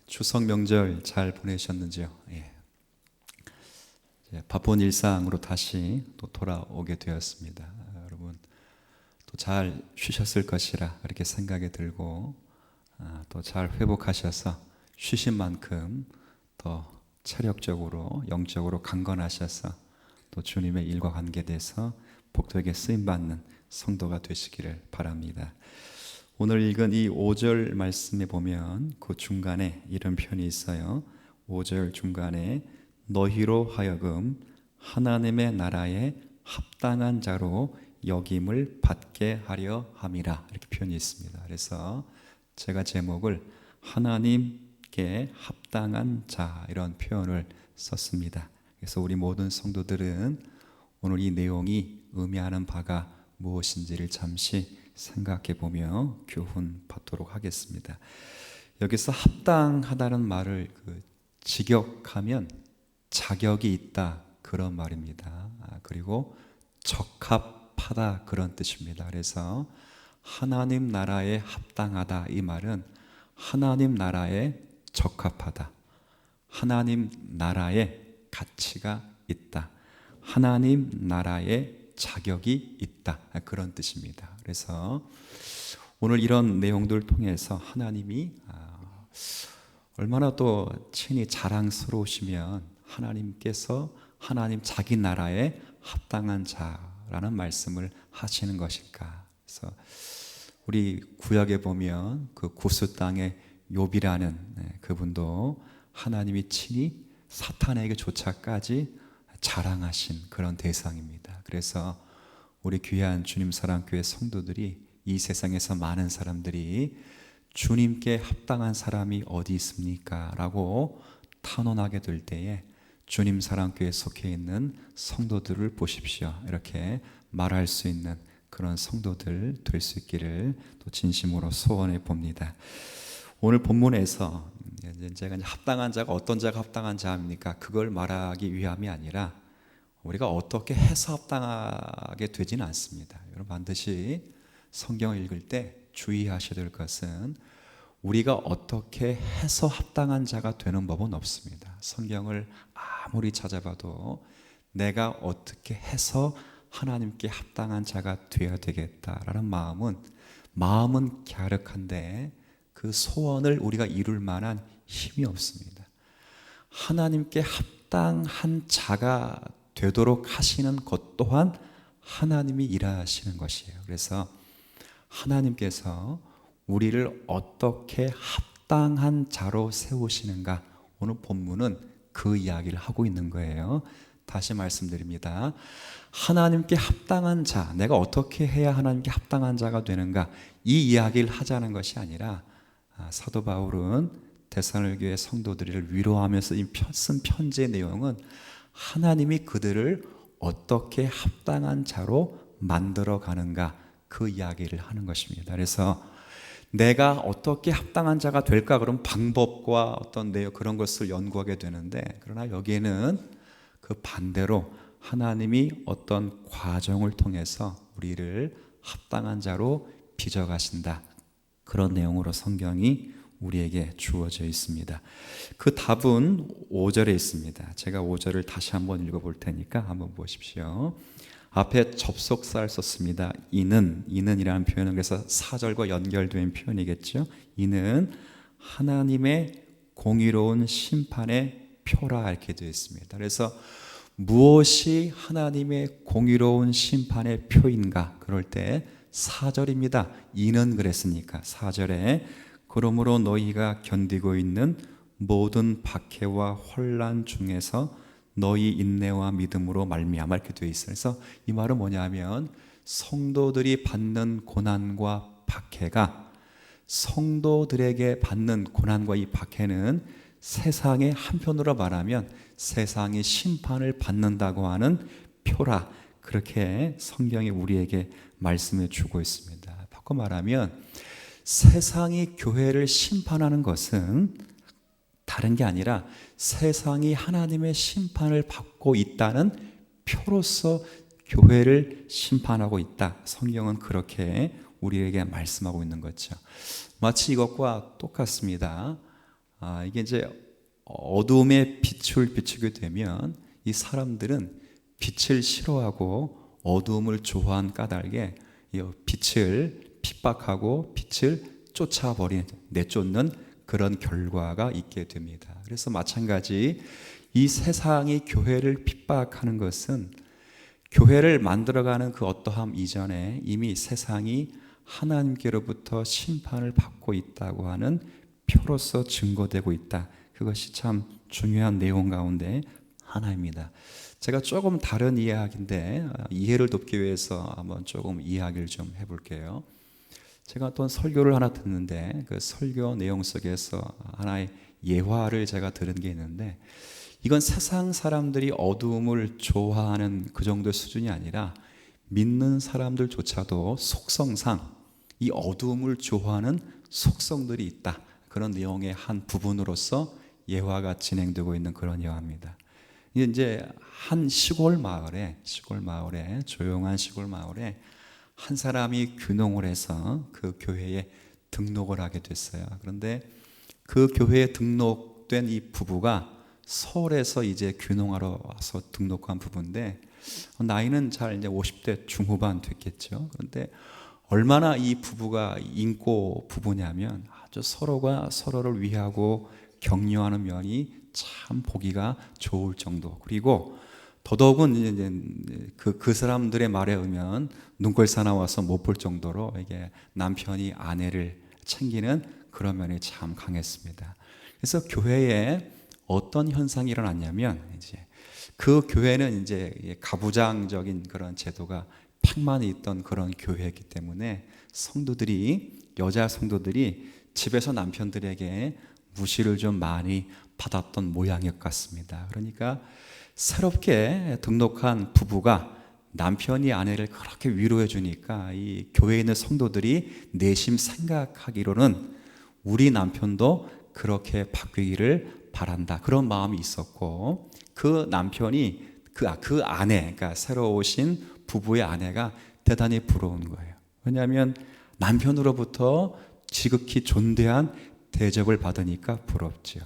추석 명절 잘 보내셨는지요? 예. 이제 바쁜 일상으로 다시 또 돌아오게 되었습니다. 여러분 또 잘 쉬셨을 것이라 그렇게 생각이 들고 또 잘 회복하셔서 쉬신 만큼 더 체력적으로 영적으로 강건하셔서 또 주님의 일과 관계돼서 복되게 쓰임받는 성도가 되시기를 바랍니다. 오늘 읽은 이 5절 말씀에 보면 그 중간에 이런 표현이 있어요. 5절 중간에 너희로 하여금 하나님의 나라에 합당한 자로 여김을 받게 하려 함이라, 이렇게 표현이 있습니다. 그래서 제가 제목을 하나님께 합당한 자, 이런 표현을 썼습니다. 그래서 우리 모든 성도들은 오늘 이 내용이 의미하는 바가 무엇인지를 잠시 생각해 보며 교훈 받도록 하겠습니다. 여기서 합당하다는 말을 직역하면 자격이 있다, 그런 말입니다. 그리고 적합하다, 그런 뜻입니다. 그래서 하나님 나라에 합당하다, 이 말은 하나님 나라에 적합하다, 하나님 나라에 가치가 있다, 하나님 나라에 자격이 있다, 그런 뜻입니다. 그래서 오늘 이런 내용들을 통해서 하나님이 얼마나 또 친히 자랑스러우시면 하나님께서 하나님 자기 나라에 합당한 자라는 말씀을 하시는 것일까. 그래서 우리 구약에 보면 그 구스 땅의 욥이라는 그분도 하나님이 친히 사탄에게조차까지 자랑하신 그런 대상입니다. 그래서 우리 귀한 주님 사랑교회 성도들이 이 세상에서 많은 사람들이 주님께 합당한 사람이 어디 있습니까? 라고 탄원하게 될 때에 주님 사랑교회에 속해 있는 성도들을 보십시오, 이렇게 말할 수 있는 그런 성도들 될 수 있기를 또 진심으로 소원해 봅니다. 오늘 본문에서 제가 합당한 자가 어떤 자가 합당한 자입니까? 그걸 말하기 위함이 아니라 우리가 어떻게 해서 합당하게 되지는 않습니다. 여러분 반드시 성경을 읽을 때 주의하셔야 될 것은 우리가 어떻게 해서 합당한 자가 되는 법은 없습니다. 성경을 아무리 찾아봐도 내가 어떻게 해서 하나님께 합당한 자가 되어야 되겠다라는 마음은 갸륵한데 그 소원을 우리가 이룰 만한 힘이 없습니다. 하나님께 합당한 자가 되도록 하시는 것 또한 하나님이 일하시는 것이에요. 그래서 하나님께서 우리를 어떻게 합당한 자로 세우시는가, 오늘 본문은 그 이야기를 하고 있는 거예요. 다시 말씀드립니다. 하나님께 합당한 자, 내가 어떻게 해야 하나님께 합당한 자가 되는가, 이 이야기를 하자는 것이 아니라 사도 바울은 데살로니가 성도들을 위로하면서 쓴 편지의 내용은 하나님이 그들을 어떻게 합당한 자로 만들어 가는가, 그 이야기를 하는 것입니다. 그래서 내가 어떻게 합당한 자가 될까, 그런 방법과 어떤 내용, 그런 것을 연구하게 되는데, 그러나 여기에는 그 반대로 하나님이 어떤 과정을 통해서 우리를 합당한 자로 빚어가신다, 그런 내용으로 성경이 우리에게 주어져 있습니다. 그 답은 5절에 있습니다. 제가 5절을 다시 한번 읽어볼 테니까 한번 보십시오. 앞에 접속사를 썼습니다. 이는이라는 표현은 그래서 4절과 연결된 표현이겠죠. 이는 하나님의 공의로운 심판의 표라, 이렇게 되어 있습니다. 그래서 무엇이 하나님의 공의로운 심판의 표인가? 그럴 때 4절입니다. 이는 그랬으니까 4절에 그러므로 너희가 견디고 있는 모든 박해와 혼란 중에서 너희 인내와 믿음으로 말미암아, 이렇게 되어 있어요. 그래서 이 말은 뭐냐면 성도들이 받는 고난과 박해가, 성도들에게 받는 고난과 이 박해는 세상의 한편으로 말하면 세상이 심판을 받는다고 하는 표라, 그렇게 성경이 우리에게 말씀해 주고 있습니다. 바꿔 말하면 세상이 교회를 심판하는 것은 다른 게 아니라 세상이 하나님의 심판을 받고 있다는 표로서 교회를 심판하고 있다. 성경은 그렇게 우리에게 말씀하고 있는 거죠. 마치 이것과 똑같습니다. 이게 이제 어둠에 빛을 비추게 되면 이 사람들은 빛을 싫어하고 어둠을 좋아한 까닭에 이 빛을 핍박하고 빛을 내쫓는 그런 결과가 있게 됩니다. 그래서 마찬가지 이 세상이 교회를 핍박하는 것은 교회를 만들어가는 그 어떠함 이전에 이미 세상이 하나님께로부터 심판을 받고 있다고 하는 표로서 증거되고 있다. 그것이 참 중요한 내용 가운데 하나입니다. 제가 조금 다른 이야기인데 이해를 돕기 위해서 한번 조금 이야기를 좀 해볼게요. 제가 어떤 설교를 하나 듣는데 그 설교 내용 속에서 하나의 예화를 제가 들은 게 있는데, 이건 세상 사람들이 어두움을 좋아하는 그 정도의 수준이 아니라 믿는 사람들조차도 속성상 이 어두움을 좋아하는 속성들이 있다. 그런 내용의 한 부분으로서 예화가 진행되고 있는 그런 예화입니다. 이제 한 시골 마을에 조용한 시골 마을에 한 사람이 귀농을 해서 그 교회에 등록을 하게 됐어요. 그런데 그 교회에 등록된 이 부부가 서울에서 이제 귀농하러 와서 등록한 부부인데, 나이는 잘 이제 50대 중후반 됐겠죠. 그런데 얼마나 이 부부가 인고 부부냐면 아주 서로가 서로를 위하고 격려하는 면이 참 보기가 좋을 정도. 그리고 더더욱은 이제 그 사람들의 말에 의하면 눈꼴사 나와서 못 볼 정도로 이게 남편이 아내를 챙기는 그런 면이 참 강했습니다. 그래서 교회에 어떤 현상이 일어났냐면, 이제 그 교회는 이제 가부장적인 그런 제도가 팽만히 있던 그런 교회이기 때문에 여자 성도들이 집에서 남편들에게 무시를 좀 많이 받았던 모양일 것 같습니다. 그러니까 새롭게 등록한 부부가 남편이 아내를 그렇게 위로해 주니까 이 교회에 있는 성도들이 내심 생각하기로는 우리 남편도 그렇게 바뀌기를 바란다, 그런 마음이 있었고, 그 남편이 그 아내, 그러니까 새로 오신 부부의 아내가 대단히 부러운 거예요. 왜냐하면 남편으로부터 지극히 존대한 대접을 받으니까 부럽죠.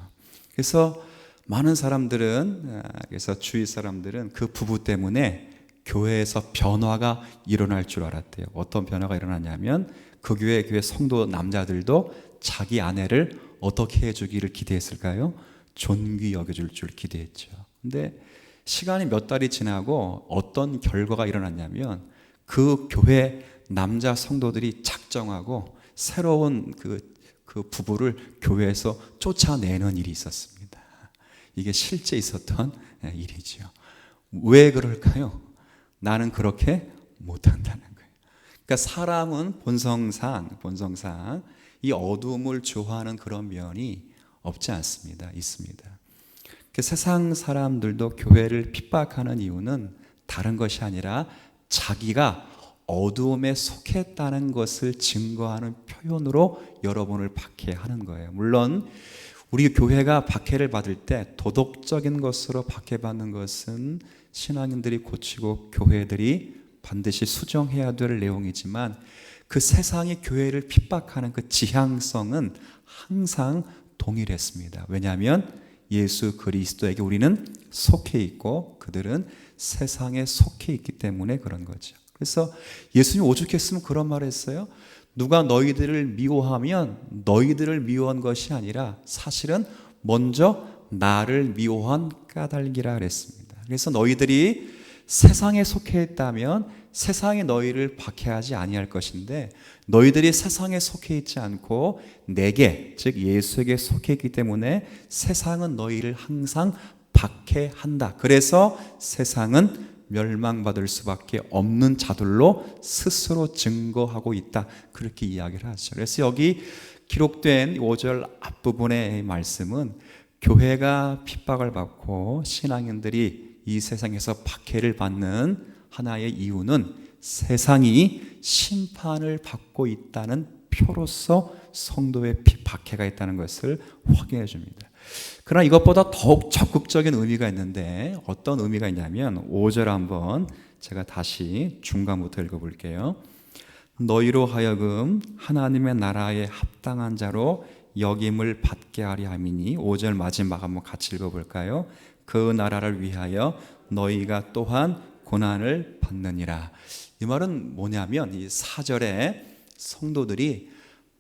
그래서 많은 사람들은, 그래서 주위 사람들은 그 부부 때문에 교회에서 변화가 일어날 줄 알았대요. 어떤 변화가 일어났냐면 그 교회 성도 남자들도 자기 아내를 어떻게 해주기를 기대했을까요? 존귀 여겨줄 줄 기대했죠. 근데 시간이 몇 달이 지나고 어떤 결과가 일어났냐면 그 교회 남자 성도들이 작정하고 새로운 그 부부를 교회에서 쫓아내는 일이 있었습니다. 이게 실제 있었던 일이죠. 왜 그럴까요? 나는 그렇게 못한다는 거예요. 그러니까 사람은 본성상 이 어두움을 좋아하는 그런 면이 없지 않습니다. 있습니다. 세상 사람들도 교회를 핍박하는 이유는 다른 것이 아니라 자기가 어두움에 속했다는 것을 증거하는 표현으로 여러분을 박해하는 거예요. 물론 우리 교회가 박해를 받을 때 도덕적인 것으로 박해받는 것은 신앙인들이 고치고 교회들이 반드시 수정해야 될 내용이지만, 그 세상이 교회를 핍박하는 그 지향성은 항상 동일했습니다. 왜냐하면 예수 그리스도에게 우리는 속해 있고 그들은 세상에 속해 있기 때문에 그런 거죠. 그래서 예수님이 오죽했으면 그런 말을 했어요. 누가 너희들을 미워하면 너희들을 미워한 것이 아니라 사실은 먼저 나를 미워한 까닭이라 그랬습니다. 그래서 너희들이 세상에 속해 있다면 세상이 너희를 박해하지 아니할 것인데, 너희들이 세상에 속해 있지 않고 내게, 즉 예수에게 속해 있기 때문에 세상은 너희를 항상 박해한다. 그래서 세상은 멸망받을 수밖에 없는 자들로 스스로 증거하고 있다, 그렇게 이야기를 하죠. 그래서 여기 기록된 5절 앞부분의 말씀은 교회가 핍박을 받고 신앙인들이 이 세상에서 박해를 받는 하나의 이유는 세상이 심판을 받고 있다는 표로서 성도의 박해가 있다는 것을 확인해 줍니다. 그러나 이것보다 더욱 적극적인 의미가 있는데, 어떤 의미가 있냐면 5절 한번 제가 다시 중간부터 읽어볼게요. 너희로 하여금 하나님의 나라에 합당한 자로 여김을 받게 하리 함이니 5절 마지막 한번 같이 읽어볼까요? 그 나라를 위하여 너희가 또한 고난을 받느니라. 이 말은 뭐냐면 이 4절에 성도들이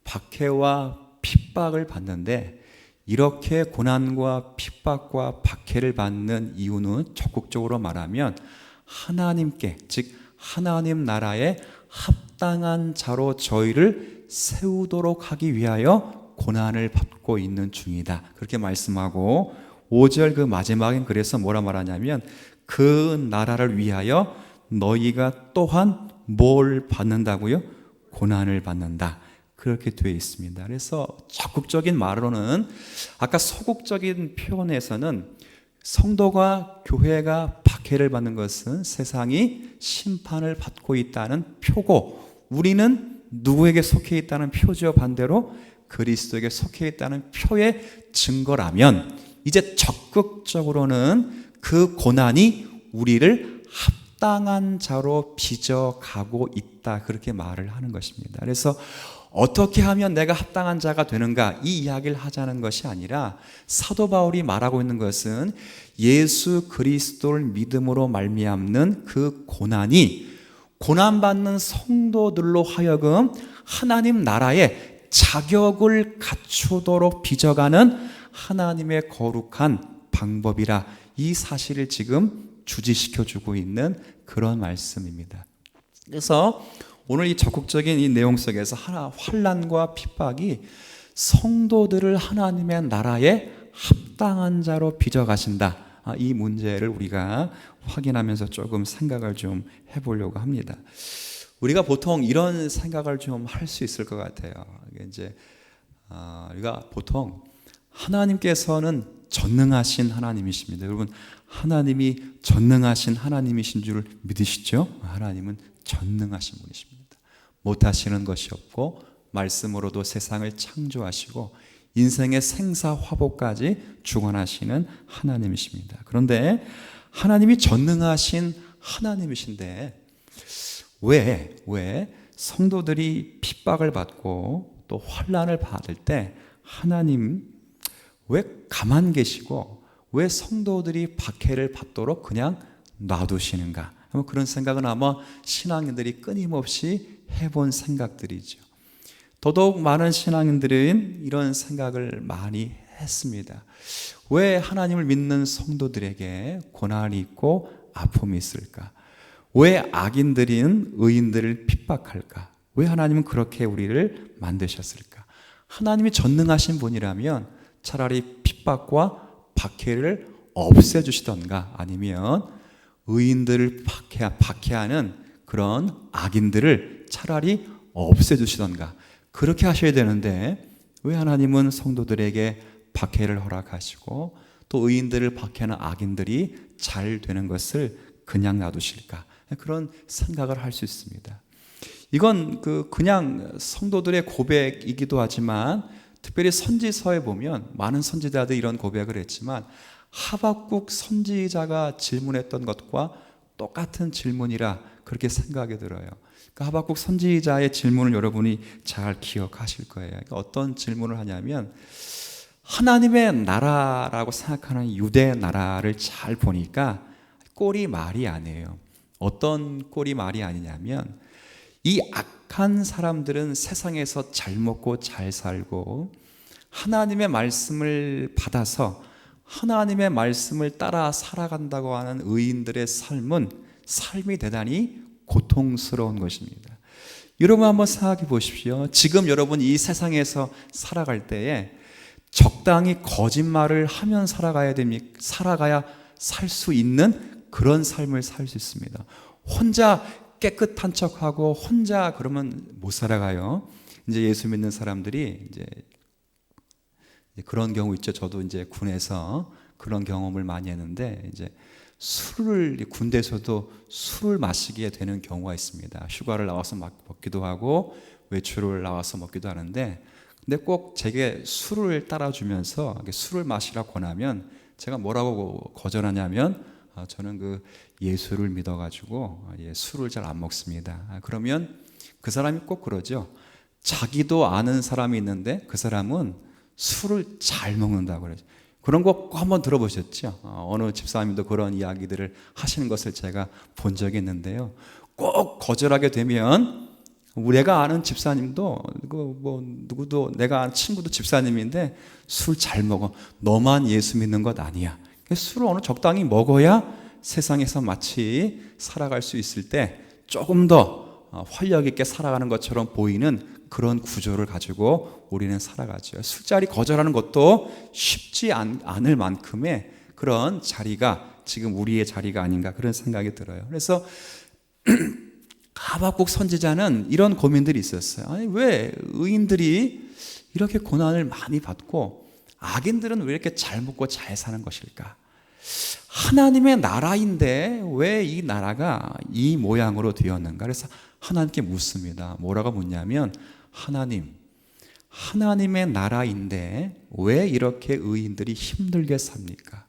박해와 핍박을 받는데 이렇게 고난과 핍박과 박해를 받는 이유는 적극적으로 말하면 하나님께, 즉 하나님 나라에 합당한 자로 저희를 세우도록 하기 위하여 고난을 받고 있는 중이다. 그렇게 말씀하고 5절 그 마지막엔 그래서 뭐라 말하냐면 그 나라를 위하여 너희가 또한 뭘 받는다고요? 고난을 받는다. 그렇게 되어 있습니다. 그래서 적극적인 말로는 아까 소극적인 표현에서는 성도가 교회가 박해를 받는 것은 세상이 심판을 받고 있다는 표고 우리는 누구에게 속해 있다는 표죠. 반대로 그리스도에게 속해 있다는 표의 증거라면 이제 적극적으로는 그 고난이 우리를 합당한 자로 빚어가고 있다. 그렇게 말을 하는 것입니다. 그래서 어떻게 하면 내가 합당한 자가 되는가 이 이야기를 하자는 것이 아니라 사도 바울이 말하고 있는 것은 예수 그리스도를 믿음으로 말미암는 그 고난이 고난받는 성도들로 하여금 하나님 나라의 자격을 갖추도록 빚어가는 하나님의 거룩한 방법이라 이 사실을 지금 주지시켜주고 있는 그런 말씀입니다. 그래서 오늘 이 적극적인 이 내용 속에서 환난과 핍박이 성도들을 하나님의 나라에 합당한 자로 빚어가신다. 이 문제를 우리가 확인하면서 조금 생각을 좀 해보려고 합니다. 우리가 보통 이런 생각을 좀 할 수 있을 것 같아요. 이제 우리가 보통 하나님께서는 전능하신 하나님이십니다. 여러분 하나님이 전능하신 하나님이신 줄 믿으시죠? 하나님은 전능하신 분이십니다. 못하시는 것이 없고 말씀으로도 세상을 창조하시고 인생의 생사화복까지 주관하시는 하나님이십니다. 그런데 하나님이 전능하신 하나님이신데 왜 성도들이 핍박을 받고 또 환난을 받을 때 하나님 왜 가만 계시고 왜 성도들이 박해를 받도록 그냥 놔두시는가? 그런 생각은 아마 신앙인들이 끊임없이 해본 생각들이죠. 더더욱 많은 신앙인들은 이런 생각을 많이 했습니다. 왜 하나님을 믿는 성도들에게 고난이 있고 아픔이 있을까? 왜 악인들인 의인들을 핍박할까? 왜 하나님은 그렇게 우리를 만드셨을까? 하나님이 전능하신 분이라면 차라리 핍박과 박해를 없애주시던가 아니면 의인들을 박해하는 그런 악인들을 차라리 없애주시던가 그렇게 하셔야 되는데 왜 하나님은 성도들에게 박해를 허락하시고 또 의인들을 박해하는 악인들이 잘 되는 것을 그냥 놔두실까? 그런 생각을 할 수 있습니다. 이건 그냥 성도들의 고백이기도 하지만 특별히 선지서에 보면 많은 선지자들이 이런 고백을 했지만 하박국 선지자가 질문했던 것과 똑같은 질문이라 그렇게 생각이 들어요. 그러니까 하박국 선지자의 질문을 여러분이 잘 기억하실 거예요. 그러니까 어떤 질문을 하냐면 하나님의 나라라고 생각하는 유대 나라를 잘 보니까 꼴이 말이 아니에요. 어떤 꼴이 말이 아니냐면 이 악한 사람들은 세상에서 잘 먹고 잘 살고 하나님의 말씀을 받아서 하나님의 말씀을 따라 살아간다고 하는 의인들의 삶이 대단히 고통스러운 것입니다. 여러분 한번 생각해 보십시오. 지금 여러분 이 세상에서 살아갈 때에 적당히 거짓말을 하면 살아가야 살 수 있는 그런 삶을 살 수 있습니다. 혼자 깨끗한 척하고 혼자 그러면 못 살아가요. 이제 예수 믿는 사람들이 이제 그런 경우 있죠. 저도 이제 군에서 그런 경험을 많이 했는데 이제 군대에서도 술을 마시게 되는 경우가 있습니다. 휴가를 나와서 먹기도 하고 외출을 나와서 먹기도 하는데 근데 꼭 제게 술을 따라주면서 술을 마시라고 권하면 제가 뭐라고 거절하냐면 저는 예수를 믿어가지고 술을 잘 안 먹습니다. 그러면 그 사람이 꼭 그러죠. 자기도 아는 사람이 있는데 그 사람은 술을 잘 먹는다고 그러죠. 그런 거 꼭 한번 들어보셨죠? 어느 집사님도 그런 이야기들을 하시는 것을 제가 본 적이 있는데요. 꼭 거절하게 되면 우리가 아는 집사님도 누구도 내가 아는 친구도 집사님인데 술 잘 먹어. 너만 예수 믿는 것 아니야. 술을 어느 적당히 먹어야 세상에서 마치 살아갈 수 있을 때 조금 더 활력 있게 살아가는 것처럼 보이는 그런 구조를 가지고 우리는 살아가죠. 술자리 거절하는 것도 쉽지 않을 만큼의 그런 자리가 지금 우리의 자리가 아닌가 그런 생각이 들어요. 그래서 하박국 선지자는 이런 고민들이 있었어요. 아니, 왜 의인들이 이렇게 고난을 많이 받고 악인들은 왜 이렇게 잘 먹고 잘 사는 것일까? 하나님의 나라인데 왜 이 나라가 이 모양으로 되었는가? 그래서 하나님께 묻습니다. 뭐라고 묻냐면, 하나님의 나라인데 왜 이렇게 의인들이 힘들게 삽니까?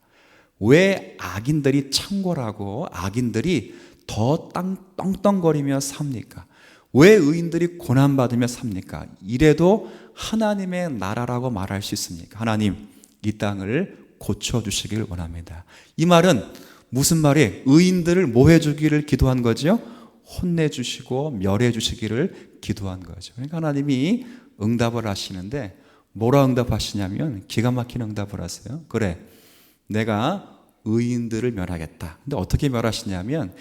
왜 악인들이 창궐하고 악인들이 더 떵떵거리며 삽니까? 왜 의인들이 고난받으며 삽니까? 이래도 하나님의 나라라고 말할 수 있습니까? 하나님, 이 땅을 고쳐주시길 원합니다. 이 말은 무슨 말이에요? 의인들을 뭐 해주기를 기도한 거죠? 혼내주시고 멸해주시기를 기도한 거죠. 그러니까 하나님이 응답을 하시는데 뭐라 응답하시냐면 기가 막힌 응답을 하세요. 그래, 내가 의인들을 멸하겠다. 근데 어떻게 멸하시냐면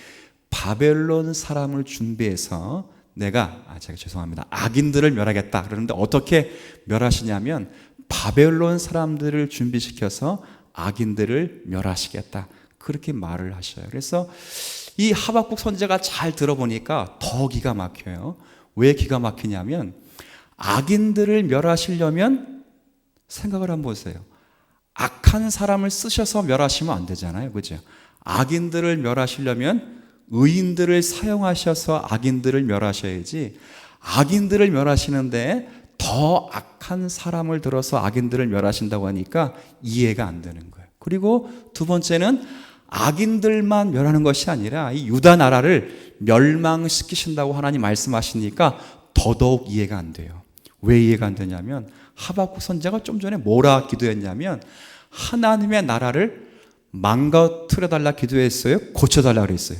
바벨론 사람을 준비해서 제가 죄송합니다. 악인들을 멸하겠다. 그러는데 어떻게 멸하시냐면 바벨론 사람들을 준비시켜서 악인들을 멸하시겠다. 그렇게 말을 하셔요. 그래서 이 하박국 선지자가 잘 들어보니까 더 기가 막혀요. 왜 기가 막히냐면 악인들을 멸하시려면 생각을 한번 보세요. 악한 사람을 쓰셔서 멸하시면 안 되잖아요. 그죠? 악인들을 멸하시려면 의인들을 사용하셔서 악인들을 멸하셔야지, 악인들을 멸하시는데 더 악한 사람을 들어서 악인들을 멸하신다고 하니까 이해가 안 되는 거예요. 그리고 두 번째는 악인들만 멸하는 것이 아니라 이 유다 나라를 멸망시키신다고 하나님 말씀하시니까 더더욱 이해가 안 돼요. 왜 이해가 안 되냐면 하박국 선지자가 좀 전에 뭐라 기도했냐면 하나님의 나라를 망가뜨려 달라 기도했어요? 고쳐달라 그랬어요?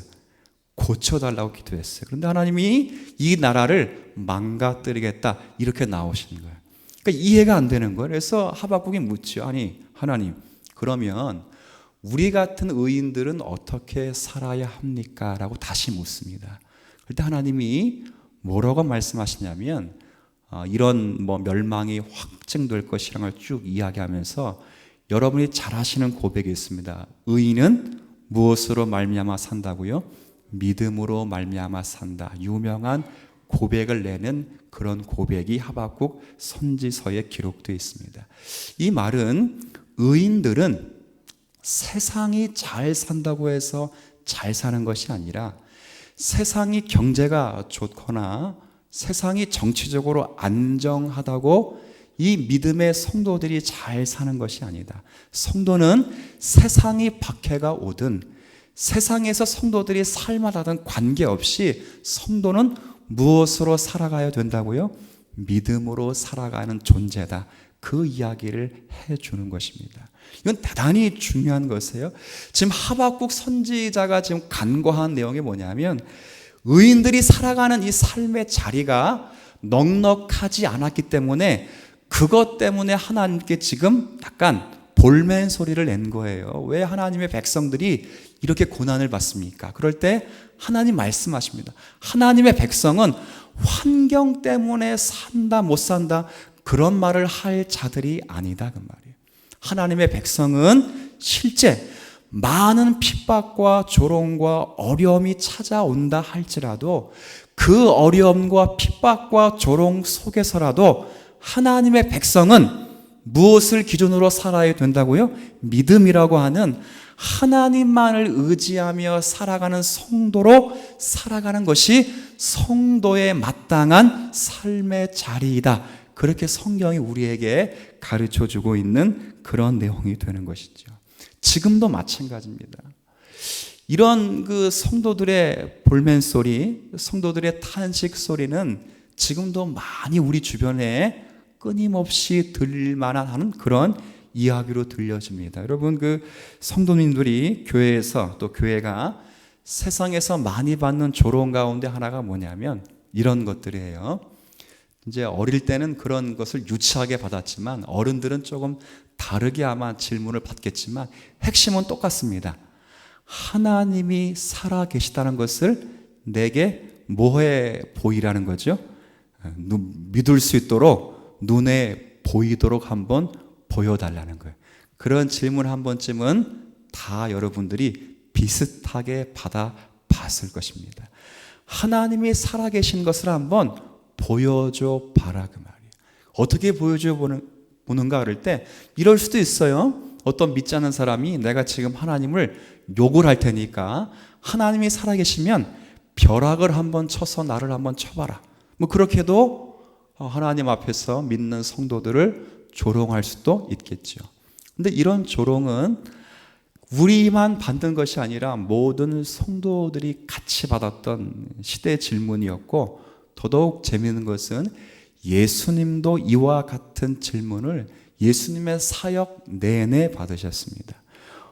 고쳐달라고 기도했어요. 그런데 하나님이 이 나라를 망가뜨리겠다 이렇게 나오시는 거예요. 그러니까 이해가 안 되는 거예요. 그래서 하박국이 묻죠. 아니 하나님, 그러면 우리 같은 의인들은 어떻게 살아야 합니까? 라고 다시 묻습니다. 그때 하나님이 뭐라고 말씀하시냐면 이런 멸망이 확증될 것이라는 걸 쭉 이야기하면서 여러분이 잘 하시는 고백이 있습니다. 의인은 무엇으로 말미암아 산다고요? 믿음으로 말미암아 산다. 유명한 고백을 내는 그런 고백이 하박국 선지서에 기록되어 있습니다. 이 말은 의인들은 세상이 잘 산다고 해서 잘 사는 것이 아니라 세상이 경제가 좋거나 세상이 정치적으로 안정하다고 이 믿음의 성도들이 잘 사는 것이 아니다. 성도는 세상이 박해가 오든 세상에서 성도들이 살만하든 관계없이 성도는 무엇으로 살아가야 된다고요? 믿음으로 살아가는 존재다. 그 이야기를 해주는 것입니다. 이건 대단히 중요한 것이에요. 지금 하박국 선지자가 지금 간과한 내용이 뭐냐면 의인들이 살아가는 이 삶의 자리가 넉넉하지 않았기 때문에 그것 때문에 하나님께 지금 약간 볼멘 소리를 낸 거예요. 왜 하나님의 백성들이 이렇게 고난을 받습니까? 그럴 때 하나님 말씀하십니다. 하나님의 백성은 환경 때문에 산다 못 산다 그런 말을 할 자들이 아니다 그 말이에요. 하나님의 백성은 실제 많은 핍박과 조롱과 어려움이 찾아온다 할지라도 그 어려움과 핍박과 조롱 속에서라도 하나님의 백성은 무엇을 기준으로 살아야 된다고요? 믿음이라고 하는 하나님만을 의지하며 살아가는 성도로 살아가는 것이 성도의 마땅한 삶의 자리이다. 그렇게 성경이 우리에게 가르쳐주고 있는 그런 내용이 되는 것이죠. 지금도 마찬가지입니다. 이런 그 성도들의 볼멘 소리, 성도들의 탄식 소리는 지금도 많이 우리 주변에 끊임없이 들릴 만한 하는 그런 이야기로 들려집니다. 여러분, 그 성도님들이 교회에서 또 교회가 세상에서 많이 받는 조롱 가운데 하나가 뭐냐면 이런 것들이에요. 이제 어릴 때는 그런 것을 유치하게 받았지만 어른들은 조금 다르게 아마 질문을 받겠지만 핵심은 똑같습니다. 하나님이 살아 계시다는 것을 내게 뭐해 보이라는 거죠? 믿을 수 있도록 눈에 보이도록 한번 보여달라는 거예요. 그런 질문 한 번쯤은 다 여러분들이 비슷하게 받아봤을 것입니다. 하나님이 살아계신 것을 한번 보여줘 봐라 그 말이에요. 어떻게 보여줘 보는가 그럴 때 이럴 수도 있어요. 어떤 믿지 않는 사람이 내가 지금 하나님을 욕을 할 테니까 하나님이 살아계시면 벼락을 한번 쳐서 나를 한번 쳐봐라. 뭐 그렇게도 하나님 앞에서 믿는 성도들을 조롱할 수도 있겠죠. 근데 이런 조롱은 우리만 받는 것이 아니라 모든 성도들이 같이 받았던 시대의 질문이었고, 더더욱 재미있는 것은 예수님도 이와 같은 질문을 예수님의 사역 내내 받으셨습니다.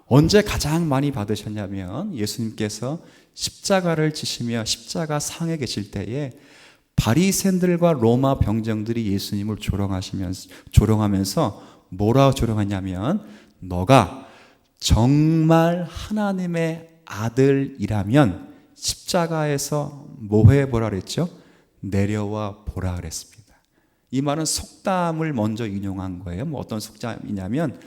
언제 가장 많이 받으셨냐면 예수님께서 십자가를 지시며 십자가 상에 계실 때에 바리새인들과 로마 병정들이 예수님을 조롱하면서 뭐라고 조롱하냐면 너가 정말 하나님의 아들이라면 십자가에서 뭐해 보라 그랬죠? 내려와 보라 그랬습니다. 이 말은 속담을 먼저 인용한 거예요. 뭐 어떤 속담이냐면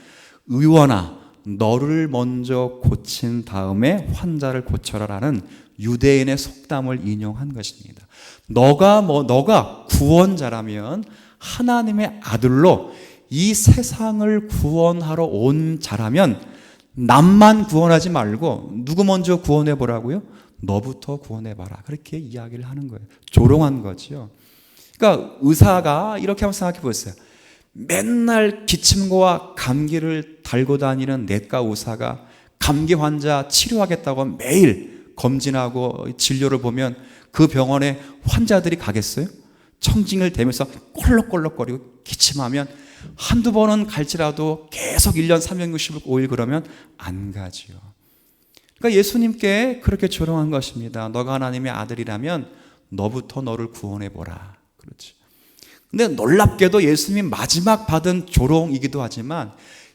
의원아 너를 먼저 고친 다음에 환자를 고쳐라라는 유대인의 속담을 인용한 것입니다. 너가 구원자라면 하나님의 아들로 이 세상을 구원하러 온 자라면 남만 구원하지 말고 누구 먼저 구원해 보라고요? 너부터 구원해 봐라. 그렇게 이야기를 하는 거예요. 조롱한 거죠. 그러니까 의사가 이렇게 한번 생각해 보세요. 맨날 기침과 감기를 달고 다니는 내과 의사가 감기 환자 치료하겠다고 매일 검진하고 진료를 보면 그 병원에 환자들이 가겠어요? 청진을 대면서 꼴록꼴록거리고 기침하면 한두 번은 갈지라도 계속 1년 365일 그러면 안 가지요. 그러니까 예수님께 그렇게 조롱한 것입니다. 너가 하나님의 아들이라면 너부터 너를 구원해 보라. 그렇죠. 근데 놀랍게도 예수님이 마지막 받은 조롱이기도 하지만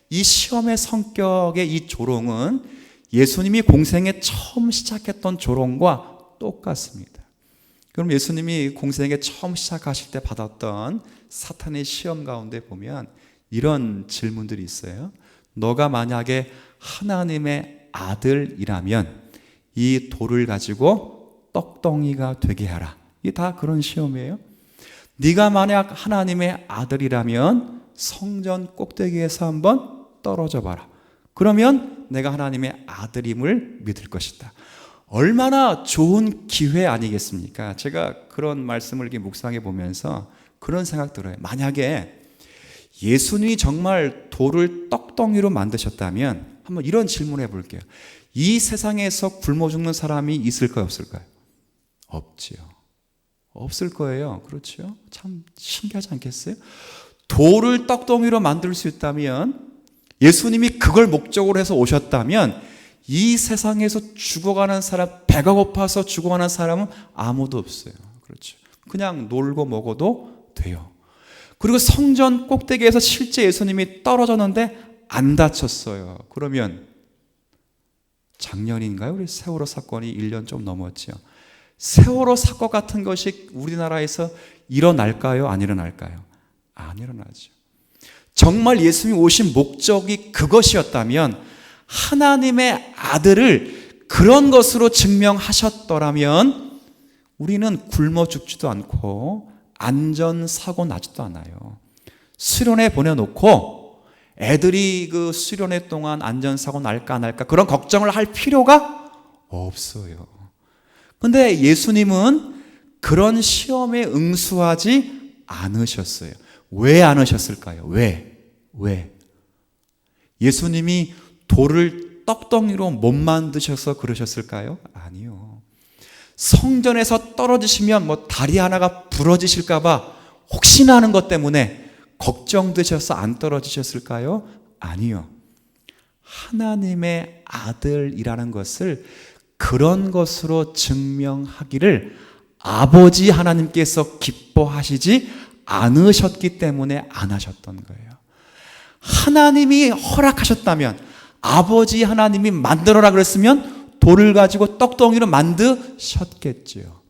이 시험의 성격의 이 조롱은 예수님이 공생에 처음 시작했던 조롱과 똑같습니다. 그럼 예수님이 공생에 처음 시작하실 때 받았던 사탄의 시험 가운데 보면 이런 질문들이 있어요. 너가 만약에 하나님의 아들이라면 이 돌을 가지고 떡덩이가 되게 하라. 이게 다 그런 시험이에요. 네가 만약 하나님의 아들이라면 성전 꼭대기에서 한번 떨어져 봐라. 그러면 내가 하나님의 아들임을 믿을 것이다. 얼마나 좋은 기회 아니겠습니까? 제가 그런 말씀을 이렇게 묵상해 보면서 그런 생각 들어요. 만약에 예수님이 정말 돌을 떡덩이로 만드셨다면 한번 이런 질문을 해볼게요. 이 세상에서 굶어 죽는 사람이 있을까요? 없을까요? 없지요. 없을 거예요. 그렇죠? 참 신기하지 않겠어요? 돌을 떡덩이로 만들 수 있다면 예수님이 그걸 목적으로 해서 오셨다면 이 세상에서 죽어가는 사람, 배가 고파서 죽어가는 사람은 아무도 없어요. 그렇죠? 그냥 놀고 먹어도 돼요. 그리고 성전 꼭대기에서 실제 예수님이 떨어졌는데 안 다쳤어요. 그러면 작년인가요? 우리 세월호 사건이 1년 좀 넘었죠. 세월호 사건 같은 것이 우리나라에서 일어날까요? 안 일어날까요? 안 일어나죠. 정말 예수님이 오신 목적이 그것이었다면 하나님의 아들을 그런 것으로 증명하셨더라면 우리는 굶어 죽지도 않고 안전사고 나지도 않아요. 수련회 보내놓고 애들이 그 수련회 동안 안전사고 날까 안 날까 그런 걱정을 할 필요가 없어요. 근데 예수님은 그런 시험에 응수하지 않으셨어요. 왜 안 하셨을까요? 왜? 예수님이 돌을 떡덩이로 못 만드셔서 그러셨을까요? 아니요. 성전에서 떨어지시면 뭐 다리 하나가 부러지실까봐 혹시나 하는 것 때문에 걱정되셔서 안 떨어지셨을까요? 아니요. 하나님의 아들이라는 것을 그런 것으로 증명하기를 아버지 하나님께서 기뻐하시지 않으셨기 때문에 안 하셨던 거예요. 하나님이 허락하셨다면, 아버지 하나님이 만들어라 그랬으면 돌을 가지고 떡덩이로 만드셨겠죠.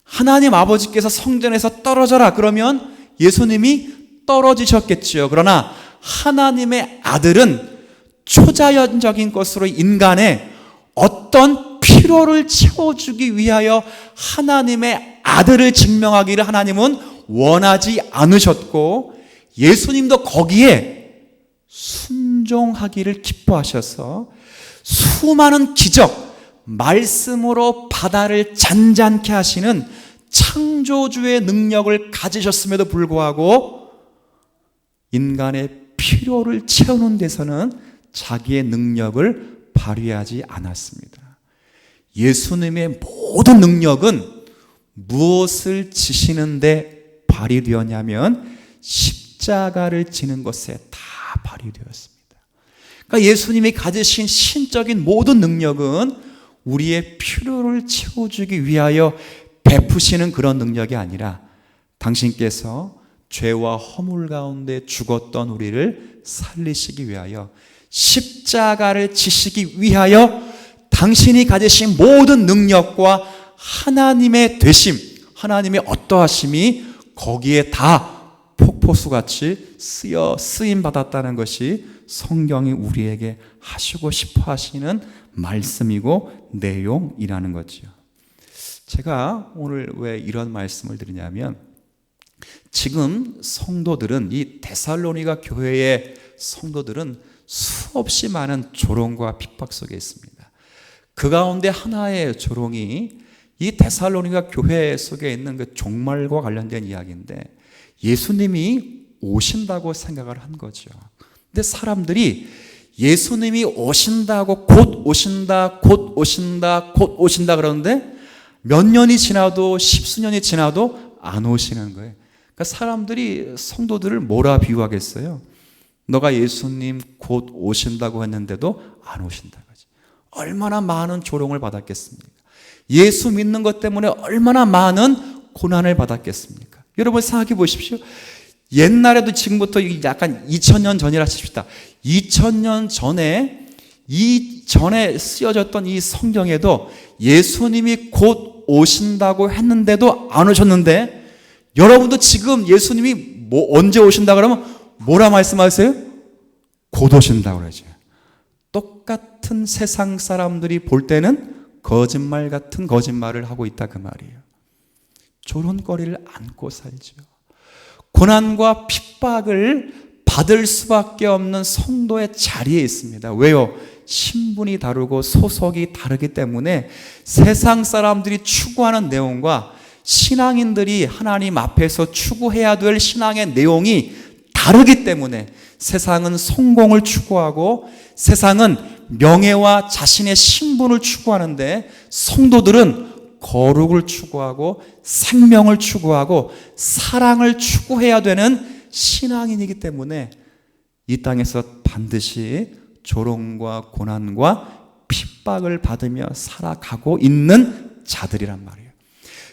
하나님 아버지께서 성전에서 떨어져라 그러면 예수님이 떨어지셨겠죠. 그러나 하나님의 아들은 초자연적인 것으로 인간의 어떤 필요를 채워주기 위하여 하나님의 아들을 증명하기를 하나님은 원하지 않으셨고, 예수님도 거기에 순종하기를 기뻐하셔서 수많은 기적, 말씀으로 바다를 잔잔케 하시는 창조주의 능력을 가지셨음에도 불구하고 인간의 필요를 채우는 데서는 자기의 능력을 발휘하지 않았습니다. 예수님의 모든 능력은 무엇을 지시는데 발휘되었냐면 십자가를 지는 것에 다 발휘되었습니다. 그러니까 예수님이 가지신 신적인 모든 능력은 우리의 필요를 채워주기 위하여 베푸시는 그런 능력이 아니라 당신께서 죄와 허물 가운데 죽었던 우리를 살리시기 위하여, 십자가를 지시기 위하여 당신이 가지신 모든 능력과 하나님의 되심, 하나님의 어떠하심이 거기에 다 폭포수같이 쓰임 받았다는 것이 성경이 우리에게 하시고 싶어 하시는 말씀이고 내용이라는 거죠. 제가 오늘 왜 이런 말씀을 드리냐면, 지금 성도들은, 이 데살로니가 교회의 성도들은 수없이 많은 조롱과 핍박 속에 있습니다. 그 가운데 하나의 조롱이 이 데살로니가 교회 속에 있는 그 종말과 관련된 이야기인데, 예수님이 오신다고 생각을 한 거죠. 근데 사람들이 예수님이 오신다고 곧 오신다, 곧 오신다, 곧 오신다 그러는데 몇 년이 지나도 십수년이 지나도 안 오시는 거예요. 그러니까 사람들이 성도들을 뭐라 비유하겠어요? 너가 예수님 곧 오신다고 했는데도 안 오신다. 얼마나 많은 조롱을 받았겠습니까? 예수 믿는 것 때문에 얼마나 많은 고난을 받았겠습니까? 여러분 생각해 보십시오. 옛날에도 지금부터 약간 2000년 전이라 하십시다. 2000년 전에 이전에 쓰여졌던 이 성경에도 예수님이 곧 오신다고 했는데도 안 오셨는데, 여러분도 지금 예수님이 언제 오신다 그러면 뭐라 말씀하세요? 곧 오신다고 그러죠. 똑같은 세상 사람들이 볼 때는 거짓말 같은 거짓말을 하고 있다 그 말이에요. 조롱거리를 안고 살죠. 고난과 핍박을 받을 수밖에 없는 성도의 자리에 있습니다. 왜요? 신분이 다르고 소속이 다르기 때문에 세상 사람들이 추구하는 내용과 신앙인들이 하나님 앞에서 추구해야 될 신앙의 내용이 다르기 때문에, 세상은 성공을 추구하고 세상은 명예와 자신의 신분을 추구하는데, 성도들은 거룩을 추구하고 생명을 추구하고 사랑을 추구해야 되는 신앙인이기 때문에 이 땅에서 반드시 조롱과 고난과 핍박을 받으며 살아가고 있는 자들이란 말이에요.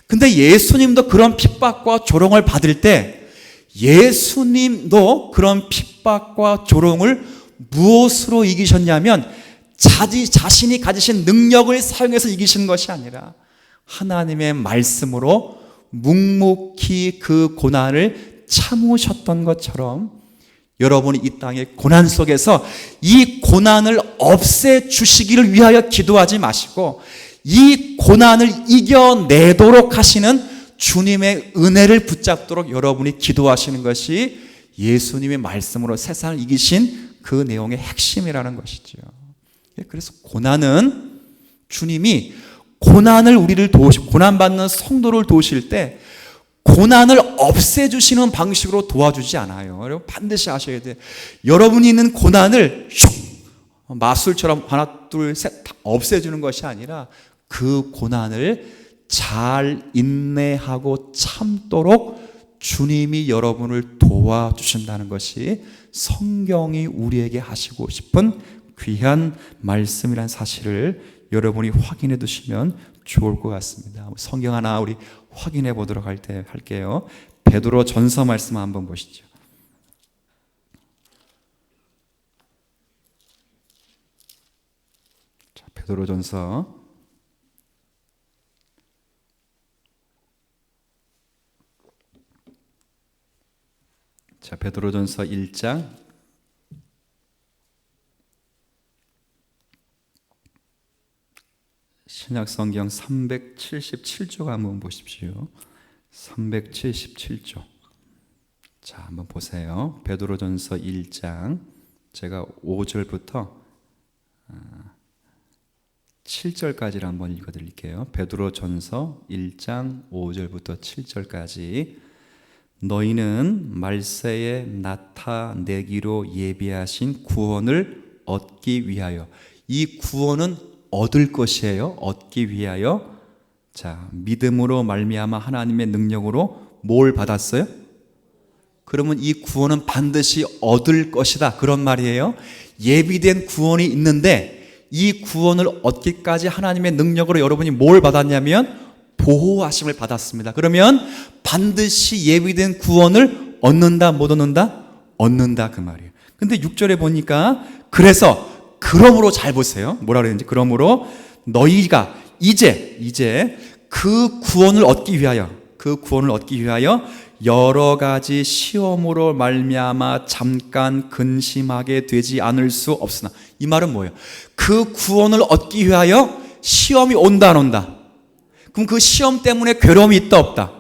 근데 예수님도 그런 핍박과 조롱을 받을 때, 예수님도 그런 핍박과 조롱을 무엇으로 이기셨냐면 자신이 가지신 능력을 사용해서 이기신 것이 아니라 하나님의 말씀으로 묵묵히 그 고난을 참으셨던 것처럼, 여러분이 이 땅의 고난 속에서 이 고난을 없애주시기를 위하여 기도하지 마시고 이 고난을 이겨내도록 하시는 주님의 은혜를 붙잡도록 여러분이 기도하시는 것이 예수님의 말씀으로 세상을 이기신 그 내용의 핵심이라는 것이죠. 그래서 고난은 주님이 고난을 고난받는 성도를 도우실 때 고난을 없애주시는 방식으로 도와주지 않아요. 여러분 반드시 아셔야 돼요. 여러분이 있는 고난을 마술처럼 하나 둘 셋 다 없애주는 것이 아니라 그 고난을 잘 인내하고 참도록 주님이 여러분을 도와주신다는 것이 성경이 우리에게 하시고 싶은 귀한 말씀이란 사실을 여러분이 확인해 두시면 좋을 것 같습니다. 성경 하나 우리 확인해 보도록 할게요. 베드로 전서 말씀 한번 보시죠. 자, 베드로 전서 자, 베드로전서 1장 신약성경 377쪽 한번 보십시오. 377쪽. 자, 한번 보세요. 베드로전서 1장 제가 5절부터 7절까지를 한번 읽어드릴게요. 베드로전서 1장 5절부터 7절까지. 너희는 말세에 나타내기로 예비하신 구원을 얻기 위하여. 이 구원은 얻을 것이에요. 얻기 위하여. 자, 믿음으로 말미암아 하나님의 능력으로 뭘 받았어요? 그러면 이 구원은 반드시 얻을 것이다, 그런 말이에요. 예비된 구원이 있는데 이 구원을 얻기까지 하나님의 능력으로 여러분이 뭘 받았냐면 보호하심을 받았습니다. 그러면 반드시 예비된 구원을 얻는다, 못 얻는다? 얻는다, 그 말이에요. 근데 6절에 보니까 그러므로 잘 보세요. 뭐라 그랬는지. 그러므로 너희가 이제 그 구원을 얻기 위하여 여러 가지 시험으로 말미암아 잠깐 근심하게 되지 않을 수 없으나. 이 말은 뭐예요? 그 구원을 얻기 위하여 시험이 온다, 안 온다? 그럼 그 시험 때문에 괴로움이 있다, 없다?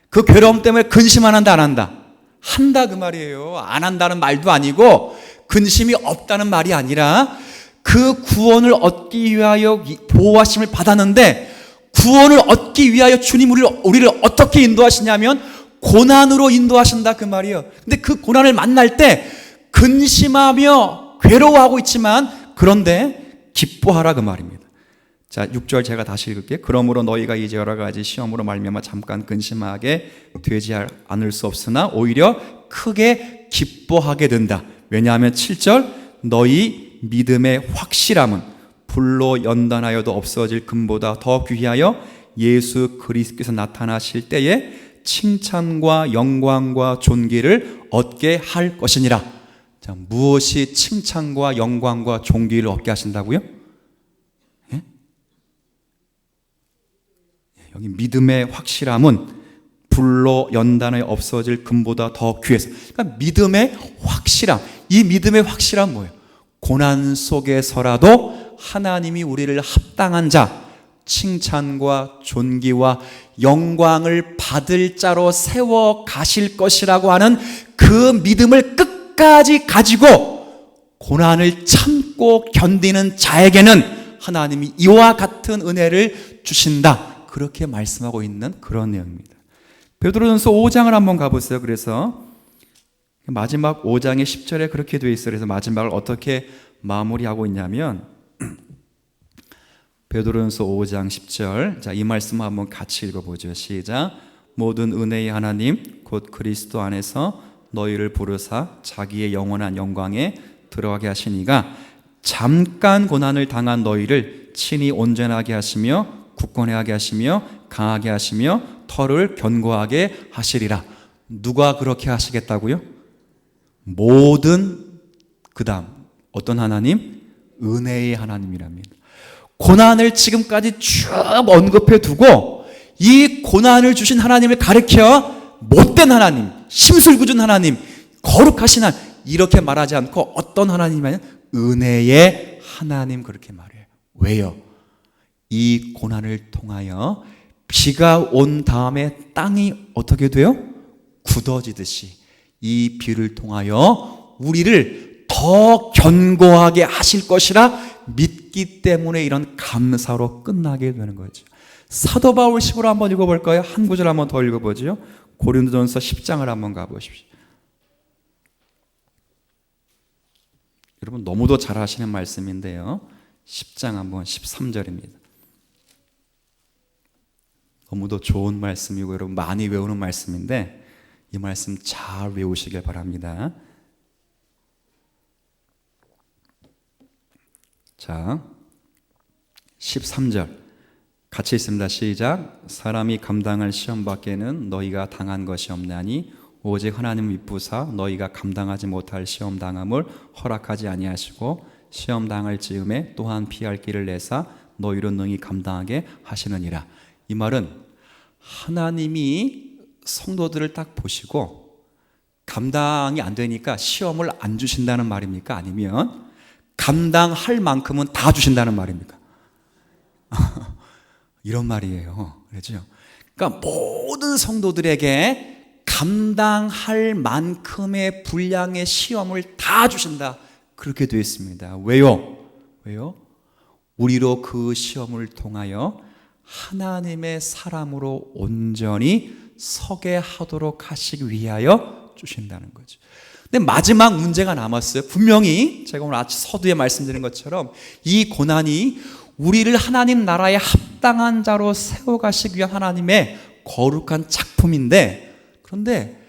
그 괴로움 때문에 근심 안 한다, 안 한다? 한다, 그 말이에요. 안 한다는 말도 아니고 근심이 없다는 말이 아니라 그 구원을 얻기 위하여 보호하심을 받았는데, 구원을 얻기 위하여 주님 우리를 어떻게 인도하시냐면 고난으로 인도하신다, 그 말이에요. 근데 그 고난을 만날 때 근심하며 괴로워하고 있지만 그런데 기뻐하라, 그 말입니다. 자, 6절 제가 다시 읽을게요. 그러므로 너희가 이제 여러 가지 시험으로 말미암아 잠깐 근심하게 되지 않을 수 없으나 오히려 크게 기뻐하게 된다. 왜냐하면 7절 너희 믿음의 확실함은 불로 연단하여도 없어질 금보다 더 귀하여 예수 그리스도께서 나타나실 때에 칭찬과 영광과 존귀를 얻게 할 것이니라. 자, 무엇이 칭찬과 영광과 존귀를 얻게 하신다고요? 여기 믿음의 확실함은 불로 연단에 없어질 금보다 더 귀해서. 그러니까 믿음의 확실함. 이 믿음의 확실함은 뭐예요? 고난 속에서라도 하나님이 우리를 합당한 자, 칭찬과 존귀와 영광을 받을 자로 세워 가실 것이라고 하는 그 믿음을 끝까지 가지고 고난을 참고 견디는 자에게는 하나님이 이와 같은 은혜를 주신다. 그렇게 말씀하고 있는 그런 내용입니다. 베드로전서 5장을 한번 가보세요. 그래서 마지막 5장의 10절에 그렇게 되어 있어요. 그래서 마지막을 어떻게 마무리하고 있냐면 베드로전서 5장 10절. 자, 이 말씀 한번 같이 읽어보죠. 시작. 모든 은혜의 하나님 곧 그리스도 안에서 너희를 부르사 자기의 영원한 영광에 들어가게 하시니가 잠깐 고난을 당한 너희를 친히 온전하게 하시며 굳건하게 하시며 강하게 하시며 털을 견고하게 하시리라. 누가 그렇게 하시겠다고요? 모든, 그 다음 어떤 하나님? 은혜의 하나님이랍니다. 고난을 지금까지 쭉 언급해 두고 이 고난을 주신 하나님을 가리켜 못된 하나님, 심술궂은 하나님, 거룩하신 하나님 이렇게 말하지 않고 어떤 하나님이냐면 은혜의 하나님, 그렇게 말해요. 왜요? 이 고난을 통하여 비가 온 다음에 땅이 어떻게 돼요? 굳어지듯이 이 비를 통하여 우리를 더 견고하게 하실 것이라 믿기 때문에 이런 감사로 끝나게 되는 거죠. 사도 바울 식으로 한번 읽어볼까요? 한 구절 한번 더 읽어보죠. 고린도전서 10장을 한번 가보십시오. 여러분 너무도 잘 아시는 말씀인데요. 10장 한번 13절입니다. 너무도 좋은 말씀이고 여러분 많이 외우는 말씀인데 이 말씀 잘 외우시길 바랍니다. 자, 13절 같이 있습니다. 시작. 사람이 감당할 시험 밖에는 너희가 당한 것이 없나니 오직 하나님 미쁘사 너희가 감당하지 못할 시험 당함을 허락하지 아니하시고 시험 당할 즈음에 또한 피할 길을 내사 너희로 능히 감당하게 하시느니라. 이 말은 하나님이 성도들을 딱 보시고 감당이 안 되니까 시험을 안 주신다는 말입니까? 아니면 감당할 만큼은 다 주신다는 말입니까? 이런 말이에요. 그렇죠? 그러니까 모든 성도들에게 감당할 만큼의 분량의 시험을 다 주신다. 그렇게 되어 있습니다. 왜요? 우리로 그 시험을 통하여 하나님의 사람으로 온전히 서게 하도록 하시기 위하여 주신다는 거죠. 근데 마지막 문제가 남았어요. 분명히 제가 오늘 아침 서두에 말씀드린 것처럼 이 고난이 우리를 하나님 나라에 합당한 자로 세워가시기 위한 하나님의 거룩한 작품인데, 그런데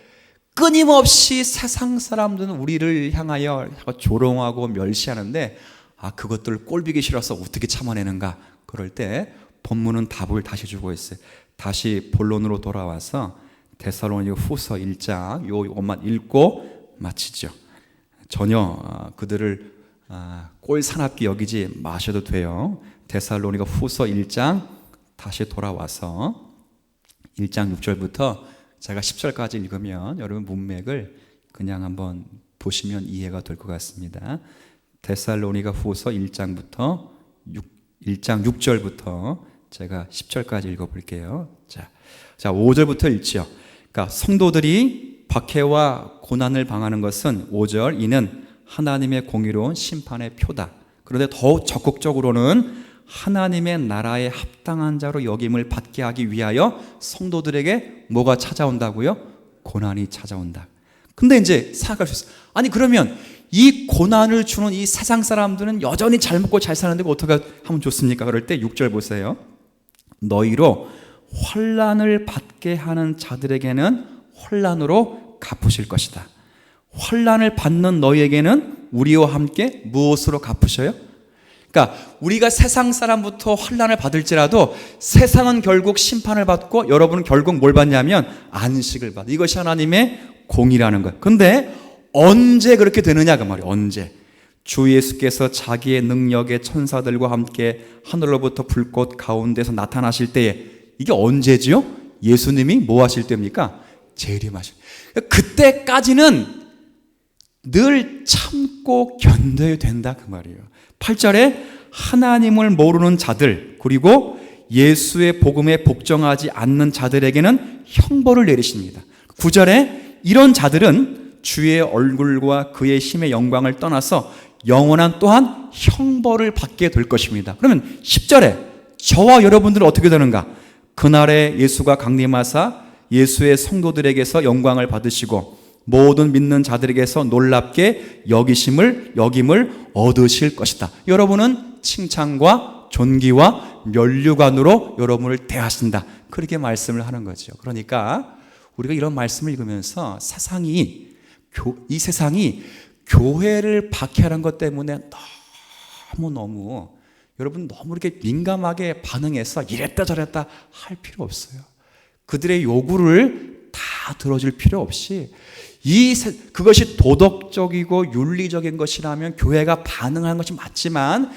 끊임없이 세상 사람들은 우리를 향하여 조롱하고 멸시하는데 그것들을 꼴보기 싫어서 어떻게 참아내는가. 그럴 때 본문은 답을 다시 주고 있어요. 다시 본론으로 돌아와서 데살로니가 후서 1장 요것만 읽고 마치죠. 전혀 그들을 꼴사납게 여기지 마셔도 돼요. 데살로니가 후서 1장 다시 돌아와서 1장 6절부터 제가 10절까지 읽으면 여러분 문맥을 그냥 한번 보시면 이해가 될 것 같습니다. 데살로니가 후서 1장 6절부터 제가 10절까지 읽어볼게요. 자 5절부터 읽죠. 그러니까 성도들이 박해와 고난을 당하는 것은 5절 이는 하나님의 공의로운 심판의 표다. 그런데 더 적극적으로는 하나님의 나라에 합당한 자로 여김을 받게 하기 위하여 성도들에게 뭐가 찾아온다고요? 고난이 찾아온다. 근데 이제 생각할 수 있어요. 아니 그러면 이 고난을 주는 이 세상 사람들은 여전히 잘 먹고 잘 사는데 어떻게 하면 좋습니까? 그럴 때 6절 보세요. 너희로 환난을 받게 하는 자들에게는 환난으로 갚으실 것이다. 환난을 받는 너희에게는 우리와 함께 무엇으로 갚으셔요? 그러니까 우리가 세상 사람부터 환난을 받을지라도 세상은 결국 심판을 받고 여러분은 결국 뭘 받냐면 안식을 받아. 이것이 하나님의 공의라는 거예요. 근데 언제 그렇게 되느냐 그 말이에요. 언제? 주 예수께서 자기의 능력의 천사들과 함께 하늘로부터 불꽃 가운데서 나타나실 때에, 이게 언제지요? 예수님이 뭐 하실 때입니까? 재림하실 때. 그때까지는 늘 참고 견뎌야 된다 그 말이에요. 8절에 하나님을 모르는 자들 그리고 예수의 복음에 복종하지 않는 자들에게는 형벌을 내리십니다. 9절에 이런 자들은 주의 얼굴과 그의 힘의 영광을 떠나서 영원한 또한 형벌을 받게 될 것입니다. 그러면 10절에 저와 여러분들은 어떻게 되는가? 그날에 예수가 강림하사 예수의 성도들에게서 영광을 받으시고 모든 믿는 자들에게서 놀랍게 여김을 얻으실 것이다. 여러분은 칭찬과 존귀와 면류관으로 여러분을 대하신다. 그렇게 말씀을 하는 거죠. 그러니까 우리가 이런 말씀을 읽으면서 이 세상이 교회를 박해하는 것 때문에 너무 여러분 너무 이렇게 민감하게 반응해서 이랬다 저랬다 할 필요 없어요. 그들의 요구를 다 들어줄 필요 없이 그것이 도덕적이고 윤리적인 것이라면 교회가 반응하는 것이 맞지만,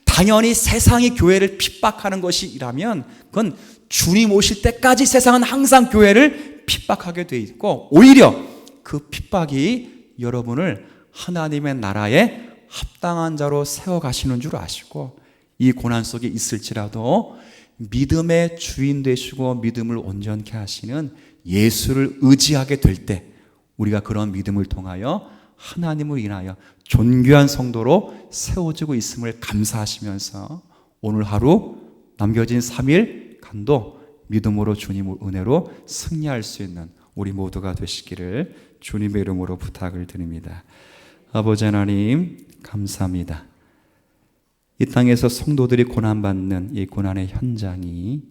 당연히 세상이 교회를 핍박하는 것이라면 그건 주님 오실 때까지 세상은 항상 교회를 핍박하게 돼 있고, 오히려 그 핍박이 여러분을 하나님의 나라에 합당한 자로 세워가시는 줄 아시고, 이 고난 속에 있을지라도 믿음의 주인 되시고 믿음을 온전케 하시는 예수를 의지하게 될 때 우리가 그런 믿음을 통하여 하나님을 인하여 존귀한 성도로 세워지고 있음을 감사하시면서 오늘 하루 남겨진 3일 간도 믿음으로 주님의 은혜로 승리할 수 있는 우리 모두가 되시기를 주님의 이름으로 부탁을 드립니다. 아버지 하나님 감사합니다. 이 땅에서 성도들이 고난받는 이 고난의 현장이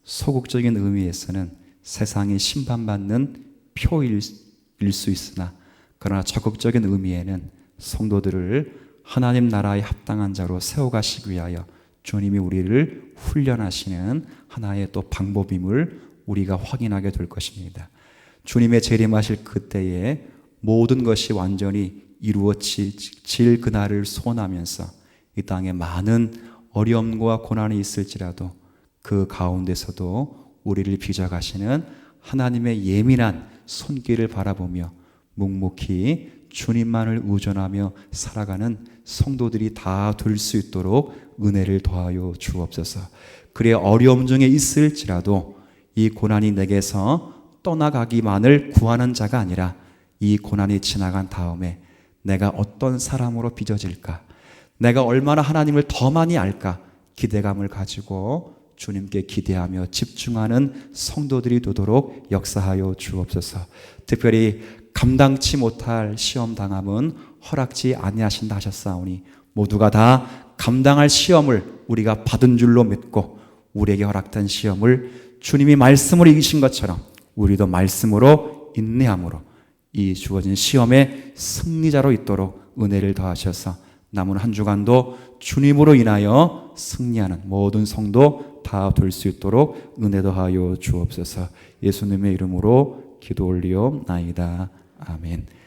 소극적인 의미에서는 세상이 심판받는 표일 수 있으나 그러나 적극적인 의미에는 성도들을 하나님 나라에 합당한 자로 세워가시기 위하여 주님이 우리를 훈련하시는 하나의 또 방법임을 우리가 확인하게 될 것입니다. 주님의 재림하실 그때에 모든 것이 완전히 이루어질 그날을 소원하면서 이 땅에 많은 어려움과 고난이 있을지라도 그 가운데서도 우리를 빚어가시는 하나님의 예민한 손길을 바라보며 묵묵히 주님만을 의존하며 살아가는 성도들이 다 될 수 있도록 은혜를 더하여 주옵소서. 그래 어려움 중에 있을지라도 이 고난이 내게서 떠나가기만을 구하는 자가 아니라 이 고난이 지나간 다음에 내가 어떤 사람으로 빚어질까, 내가 얼마나 하나님을 더 많이 알까 기대감을 가지고 주님께 기대하며 집중하는 성도들이 되도록 역사하여 주옵소서. 특별히 감당치 못할 시험 당함은 허락지 아니하신다 하셨사오니 모두가 다 감당할 시험을 우리가 받은 줄로 믿고 우리에게 허락된 시험을 주님이 말씀으로 이기신 것처럼 우리도 말씀으로 인내함으로 이 주어진 시험의 승리자로 있도록 은혜를 더하셔서 남은 한 주간도 주님으로 인하여 승리하는 모든 성도 다 될 수 있도록 은혜 더하여 주옵소서. 예수님의 이름으로 기도 올리옵나이다. 아멘.